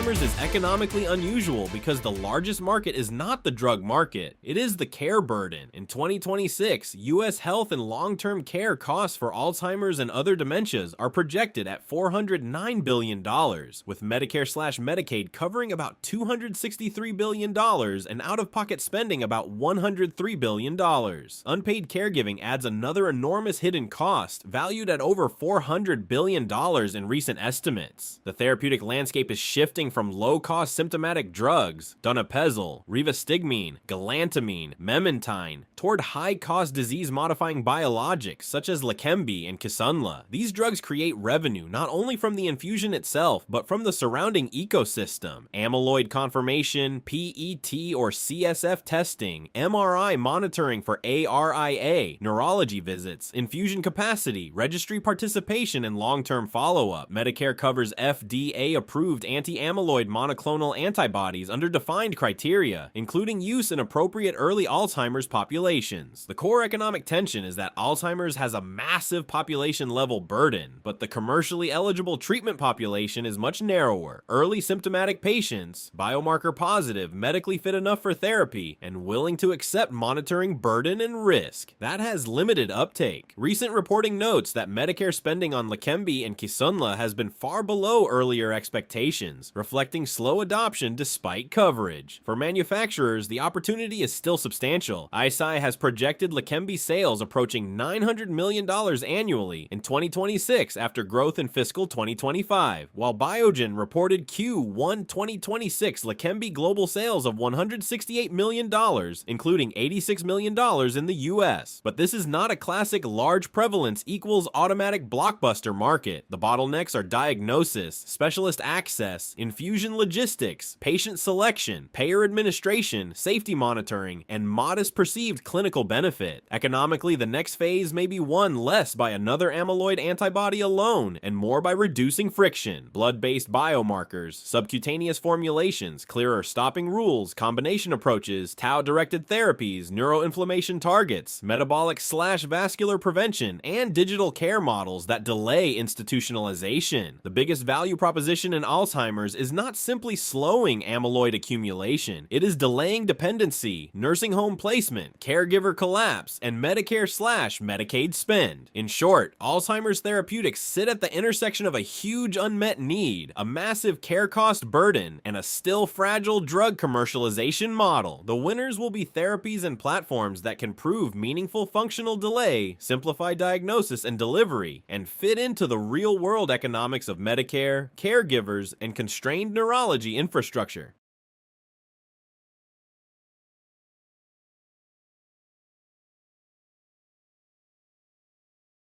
Alzheimer's is economically unusual because the largest market is not the drug market, it is the care burden. In 2026, U.S. health and long-term care costs for Alzheimer's and other dementias are projected at $409 billion, with Medicare/Medicaid covering about $263 billion and out-of-pocket spending about $103 billion. Unpaid caregiving adds another enormous hidden cost, valued at over $400 billion in recent estimates. The therapeutic landscape is shifting from low-cost symptomatic drugs, donepezil, rivastigmine, galantamine, memantine, toward high-cost disease-modifying biologics such as Leqembi and Kisunla. These drugs create revenue not only from the infusion itself, but from the surrounding ecosystem. Amyloid confirmation, PET or CSF testing, MRI monitoring for ARIA, neurology visits, infusion capacity, registry participation, and long-term follow-up. Medicare covers FDA-approved anti-amyloid monoclonal antibodies under defined criteria, including use in appropriate early Alzheimer's populations. The core economic tension is that Alzheimer's has a massive population-level burden, but the commercially eligible treatment population is much narrower. Early symptomatic patients, biomarker positive, medically fit enough for therapy, and willing to accept monitoring burden and risk. That has limited uptake. Recent reporting notes that Medicare spending on Leqembi and Kisunla has been far below earlier expectations, reflecting slow adoption despite coverage. For manufacturers, the opportunity is still substantial. Eisai has projected Leqembi sales approaching $900 million annually in 2026 after growth in fiscal 2025, while Biogen reported Q1 2026 Leqembi global sales of $168 million, including $86 million in the US. But this is not a classic large prevalence equals automatic blockbuster market. The bottlenecks are diagnosis, specialist access, infusion logistics, patient selection, payer administration, safety monitoring, and modest perceived clinical benefit. Economically, the next phase may be won less by another amyloid antibody alone and more by reducing friction, blood-based biomarkers, subcutaneous formulations, clearer stopping rules, combination approaches, tau-directed therapies, neuroinflammation targets, metabolic/vascular prevention, and digital care models that delay institutionalization. The biggest value proposition in Alzheimer's is not simply slowing amyloid accumulation, it is delaying dependency, nursing home placement, caregiver collapse, and Medicare/Medicaid spend. In short, Alzheimer's therapeutics sit at the intersection of a huge unmet need, a massive care cost burden, and a still fragile drug commercialization model. The winners will be therapies and platforms that can prove meaningful functional delay, simplify diagnosis and delivery, and fit into the real-world economics of Medicare, caregivers, and constrained neurology infrastructure.